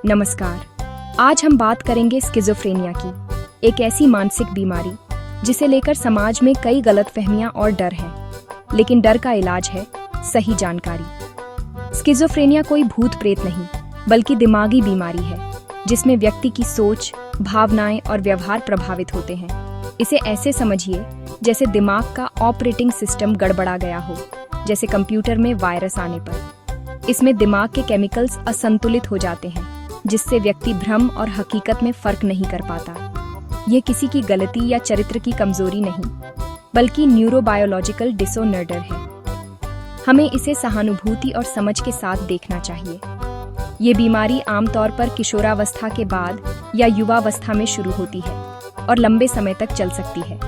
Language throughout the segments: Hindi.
नमस्कार। आज हम बात करेंगे स्किज़ोफ्रेनिया की, एक ऐसी मानसिक बीमारी जिसे लेकर समाज में कई गलतफहमियां और डर हैं। लेकिन डर का इलाज है सही जानकारी। स्किज़ोफ्रेनिया कोई भूत प्रेत नहीं, बल्कि दिमागी बीमारी है जिसमें व्यक्ति की सोच, भावनाएं और व्यवहार प्रभावित होते हैं। इसे ऐसे समझिए जैसे दिमाग का ऑपरेटिंग सिस्टम गड़बड़ा गया हो, जैसे कंप्यूटर में वायरस आने पर। इसमें दिमाग के केमिकल्स असंतुलित हो जाते हैं, जिससे व्यक्ति भ्रम और हकीकत में फर्क नहीं कर पाता। ये किसी की गलती या चरित्र की कमजोरी नहीं, बल्कि न्यूरोबायोलॉजिकल डिसऑर्डर है। हमें इसे सहानुभूति और समझ के साथ देखना चाहिए। ये बीमारी आमतौर पर किशोरावस्था के बाद या युवावस्था में शुरू होती है और लंबे समय तक चल सकती है।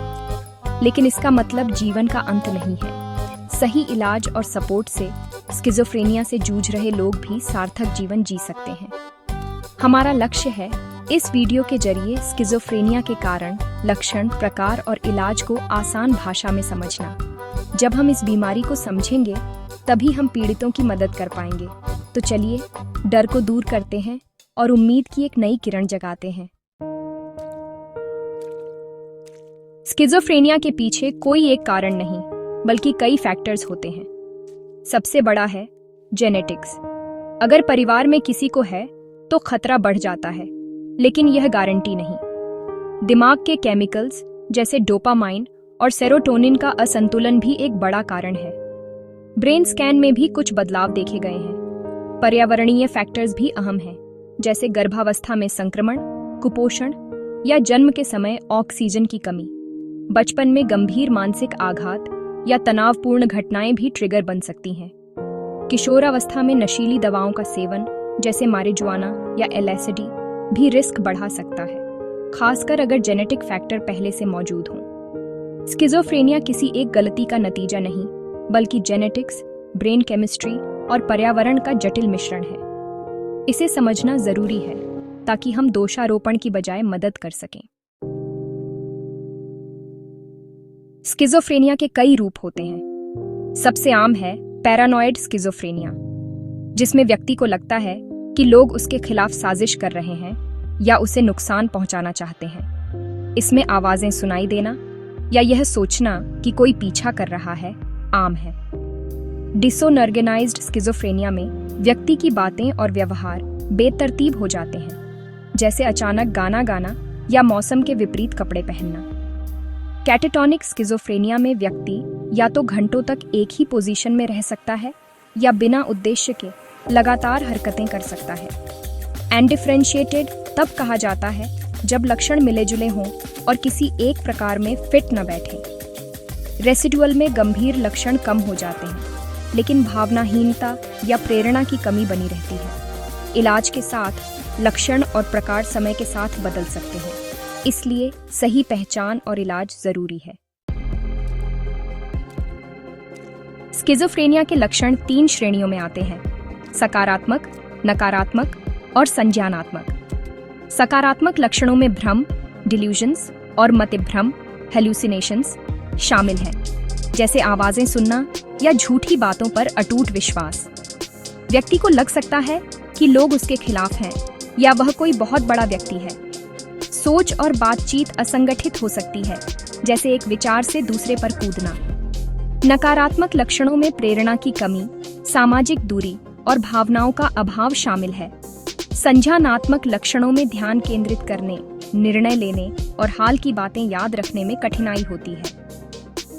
लेकिन इसका मतलब जीवन का अंत नहीं है। सही इलाज और सपोर्ट से स्किज़ोफ्रेनिया से जूझ रहे लोग भी सार्थक जीवन जी सकते हैं। हमारा लक्ष्य है इस वीडियो के जरिए स्किज़ोफ्रेनिया के कारण, लक्षण, प्रकार और इलाज को आसान भाषा में समझना। जब हम इस बीमारी को समझेंगे, तभी हम पीड़ितों की मदद कर पाएंगे। तो चलिए डर को दूर करते हैं और उम्मीद की एक नई किरण जगाते हैं। स्किज़ोफ्रेनिया के पीछे कोई एक कारण नहीं, बल्कि कई फैक्टर्स होते हैं। सबसे बड़ा है जेनेटिक्स। अगर परिवार में किसी को है तो खतरा बढ़ जाता है, लेकिन यह गारंटी नहीं। दिमाग के केमिकल्स जैसे डोपामाइन और सेरोटोनिन का असंतुलन भी एक बड़ा कारण है। ब्रेन स्कैन में भी कुछ बदलाव देखे गए हैं। पर्यावरणीय फैक्टर्स भी अहम हैं, जैसे गर्भावस्था में संक्रमण, कुपोषण या जन्म के समय ऑक्सीजन की कमी। बचपन में गंभीर मानसिक आघात या तनावपूर्ण घटनाएं भी ट्रिगर बन सकती हैं। किशोरावस्था में नशीली दवाओं का सेवन जैसे मारिजुआना या एलएसडी भी रिस्क बढ़ा सकता है, खासकर अगर जेनेटिक फैक्टर पहले से मौजूद हों। स्किज़ोफ्रेनिया किसी एक गलती का नतीजा नहीं, बल्कि जेनेटिक्स, ब्रेन केमिस्ट्री और पर्यावरण का जटिल मिश्रण है। इसे समझना जरूरी है ताकि हम दोषारोपण की बजाय मदद कर सकें। स्किज़ोफ्रेनिया के कई रूप होते हैं। सबसे आम है पैरानॉइड स्किज़ोफ्रेनिया, जिसमें व्यक्ति को लगता है कि लोग उसके खिलाफ साजिश कर रहे हैं या उसे नुकसान पहुंचाना चाहते हैं। इसमें आवाजें सुनाई देना या यह सोचना कि कोई पीछा कर रहा है आम है। डिसऑर्गेनाइज्ड स्किज़ोफ्रेनिया में व्यक्ति की बातें और व्यवहार बेतरतीब हो जाते हैं, जैसे अचानक गाना गाना या मौसम के विपरीत कपड़े पहनना। कैटेटोनिक स्किज़ोफ्रेनिया में व्यक्ति या तो घंटों तक एक ही पोजीशन में रह सकता है या बिना उद्देश्य के लगातार हरकतें कर सकता है। अनडिफरेंशिएटेड तब कहा जाता है जब लक्षण मिले जुले हों और किसी एक प्रकार में फिट न बैठे। रेसिडुअल में गंभीर लक्षण कम हो जाते हैं, लेकिन भावनाहीनता या प्रेरणा की कमी बनी रहती है। इलाज के साथ लक्षण और प्रकार समय के साथ बदल सकते हैं, इसलिए सही पहचान और इलाज जरूरी है। स्किज़ोफ्रेनिया के लक्षण 3 श्रेणियों में आते हैं: सकारात्मक, नकारात्मक और संज्ञानात्मक। सकारात्मक लक्षणों में भ्रम, डिल्यूजन्स और मतिभ्रम, हेलुसिनेशंस शामिल हैं, जैसे आवाजें सुनना या झूठी बातों पर अटूट विश्वास। व्यक्ति को लग सकता है कि लोग उसके खिलाफ हैं या वह कोई बहुत बड़ा व्यक्ति है। सोच और बातचीत असंगठित हो सकती है, जैसे एक विचार से दूसरे पर कूदना। नकारात्मक लक्षणों में प्रेरणा की कमी, सामाजिक दूरी और भावनाओं का अभाव शामिल है। संज्ञानात्मक लक्षणों में ध्यान केंद्रित करने, निर्णय लेने और हाल की बातें याद रखने में कठिनाई होती है।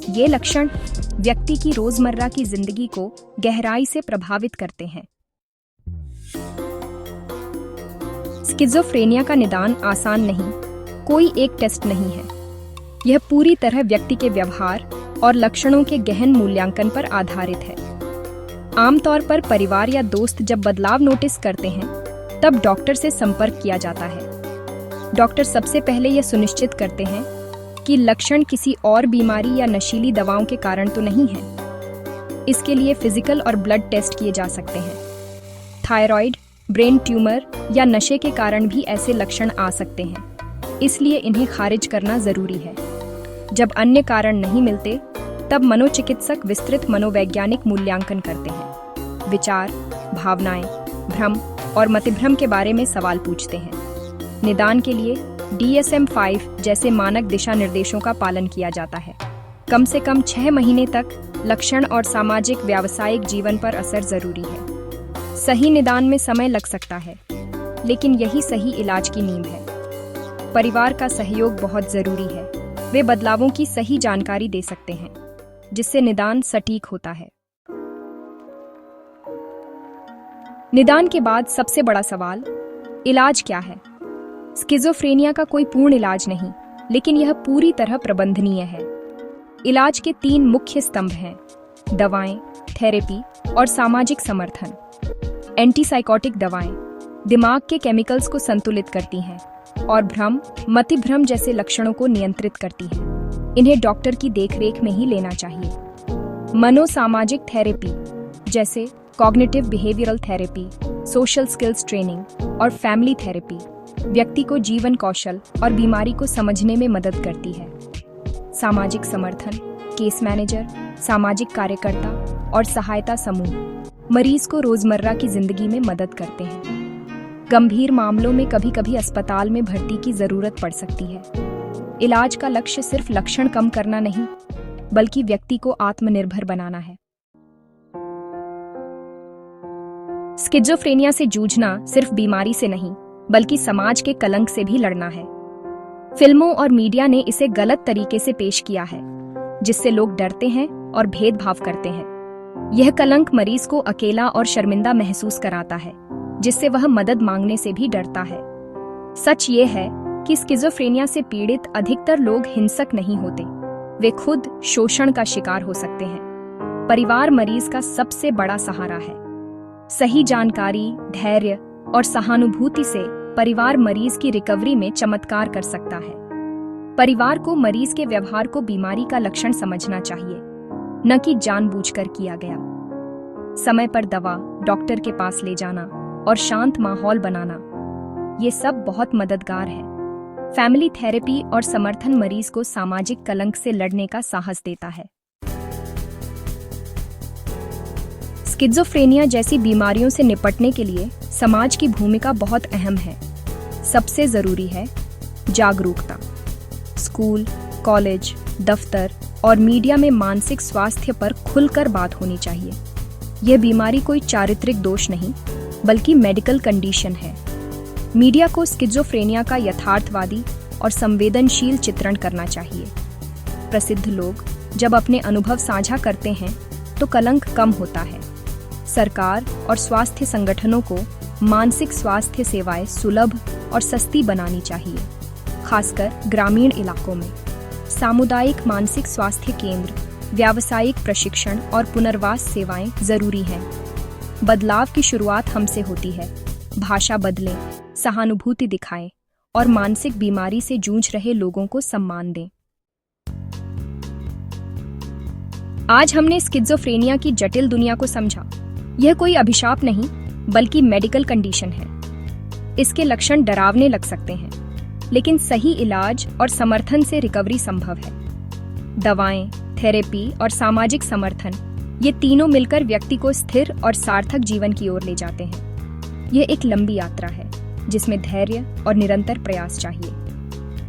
ये लक्षण व्यक्ति की रोजमर्रा की जिंदगी को गहराई से प्रभावित करते हैं। स्किज़ोफ्रेनिया का निदान आसान नहीं, कोई एक टेस्ट नहीं है। यह पूरी तरह व्यक्ति के व्यवहार और लक्षणों के गहन मूल्यांकन पर आधारित है। आमतौर पर परिवार या दोस्त जब बदलाव नोटिस करते हैं, तब डॉक्टर से संपर्क किया जाता है। डॉक्टर सबसे पहले यह सुनिश्चित करते हैं कि लक्षण किसी और बीमारी या नशीली दवाओं के कारण तो नहीं है। इसके लिए फिजिकल और ब्लड टेस्ट किए जा सकते हैं। थायराइड, ब्रेन ट्यूमर या नशे के कारण भी ऐसे लक्षण आ सकते हैं, इसलिए इन्हें खारिज करना जरूरी है। जब अन्य कारण नहीं मिलते, तब मनोचिकित्सक विस्तृत मनोवैज्ञानिक मूल्यांकन करते हैं। विचार, भावनाएं, भ्रम और मतिभ्रम के बारे में सवाल पूछते हैं। निदान के लिए DSM-5 जैसे मानक दिशा निर्देशों का पालन किया जाता है। कम से कम 6 महीने तक लक्षण और सामाजिक व्यावसायिक जीवन पर असर जरूरी है। सही निदान में समय लग सकता है, लेकिन यही सही इलाज की नींव है। परिवार का सहयोग बहुत जरूरी है। वे बदलावों की सही जानकारी दे सकते हैं, जिससे निदान सटीक होता है। निदान के बाद सबसे बड़ा सवाल, इलाज क्या है? स्किज़ोफ्रेनिया का कोई पूर्ण इलाज नहीं, लेकिन यह पूरी तरह प्रबंधनीय है। इलाज के 3 मुख्य स्तंभ हैं: दवाएं, थेरेपी और सामाजिक समर्थन। एंटीसाइकोटिक दवाएं दिमाग के केमिकल्स को संतुलित करती हैं और भ्रम, मतिभ्रम जैसे लक्षणों को नियंत्रित करती हैं। इन्हें डॉक्टर की देखरेख में ही लेना चाहिए। मनोसामाजिक थेरेपी जैसे cognitive behavioural therapy, social skills training और फैमिली थेरेपी व्यक्ति को जीवन कौशल और बीमारी को समझने में मदद करती है। सामाजिक समर्थन, केस मैनेजर, सामाजिक कार्यकर्ता और सहायता समूह मरीज को रोजमर्रा की जिंदगी में मदद करते हैं। गंभीर मामलों में कभी कभी अस्पताल में भर्ती की जरूरत पड़ सकती है। इलाज का लक्ष्य सिर्फ लक्षण कम करना नहीं, बल्कि व्यक्ति को आत्मनिर्भर बनाना है। स्किज़ोफ्रेनिया से जूझना सिर्फ बीमारी से नहीं, बल्कि समाज के कलंक से भी लड़ना है। फिल्मों और मीडिया ने इसे गलत तरीके से पेश किया है, जिससे लोग डरते हैं और भेदभाव करते हैं। यह कलंक मरीज को अकेला और शर्मिंदा महसूस कराता है, जिससे वह मदद मांगने से भी डरता है। सच ये है कि स्किज़ोफ्रेनिया से पीड़ित अधिकतर लोग हिंसक नहीं होते, वे खुद शोषण का शिकार हो सकते हैं। परिवार मरीज का सबसे बड़ा सहारा है। सही जानकारी, धैर्य और सहानुभूति से परिवार मरीज की रिकवरी में चमत्कार कर सकता है। परिवार को मरीज के व्यवहार को बीमारी का लक्षण समझना चाहिए, न कि जानबूझकर किया गया। समय पर दवा, डॉक्टर के पास ले जाना और शांत माहौल बनाना, ये सब बहुत मददगार है। फैमिली थेरेपी और समर्थन मरीज को सामाजिक कलंक से लड़ने का साहस देता है। स्किज़ोफ्रेनिया जैसी बीमारियों से निपटने के लिए समाज की भूमिका बहुत अहम है। सबसे जरूरी है जागरूकता। स्कूल, कॉलेज, दफ्तर और मीडिया में मानसिक स्वास्थ्य पर खुलकर बात होनी चाहिए। यह बीमारी कोई चारित्रिक दोष नहीं, बल्कि मेडिकल कंडीशन है। मीडिया को स्किज़ोफ्रेनिया का यथार्थवादी और संवेदनशील चित्रण करना चाहिए। प्रसिद्ध लोग जब अपने अनुभव साझा करते हैं तो कलंक कम होता है। सरकार और स्वास्थ्य संगठनों को मानसिक स्वास्थ्य सेवाएं सुलभ और सस्ती बनानी चाहिए, खासकर ग्रामीण इलाकों में। सामुदायिक मानसिक स्वास्थ्य केंद्र, व्यावसायिक प्रशिक्षण और पुनर्वास सेवाएं जरूरी हैं। बदलाव की शुरुआत हमसे होती है। भाषा बदलें, सहानुभूति दिखाएं और मानसिक बीमारी से जूझ रहे लोगों को सम्मान दें। आज हमने स्किज़ोफ्रेनिया की जटिल दुनिया को समझा। यह कोई अभिशाप नहीं, बल्कि मेडिकल कंडीशन है। इसके लक्षण डरावने लग सकते हैं, लेकिन सही इलाज और समर्थन से रिकवरी संभव है। दवाएं, थेरेपी और सामाजिक समर्थन, ये तीनों मिलकर व्यक्ति को स्थिर और सार्थक जीवन की ओर ले जाते हैं। यह एक लंबी यात्रा है, जिसमें धैर्य और निरंतर प्रयास चाहिए।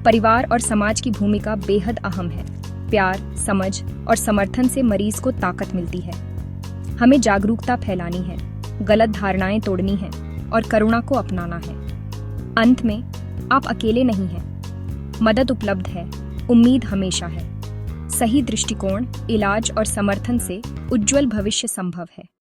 परिवार और समाज की भूमिका बेहद अहम है। प्यार, समझ और समर्थन से मरीज को ताकत मिलती है। हमें जागरूकता फैलानी है, गलत धारणाएं तोड़नी है और करुणा को अपनाना है। अंत में, आप अकेले नहीं हैं। मदद उपलब्ध है, उम्मीद हमेशा है। सही दृष्टिकोण, इलाज और समर्थन से उज्जवल भविष्य संभव है।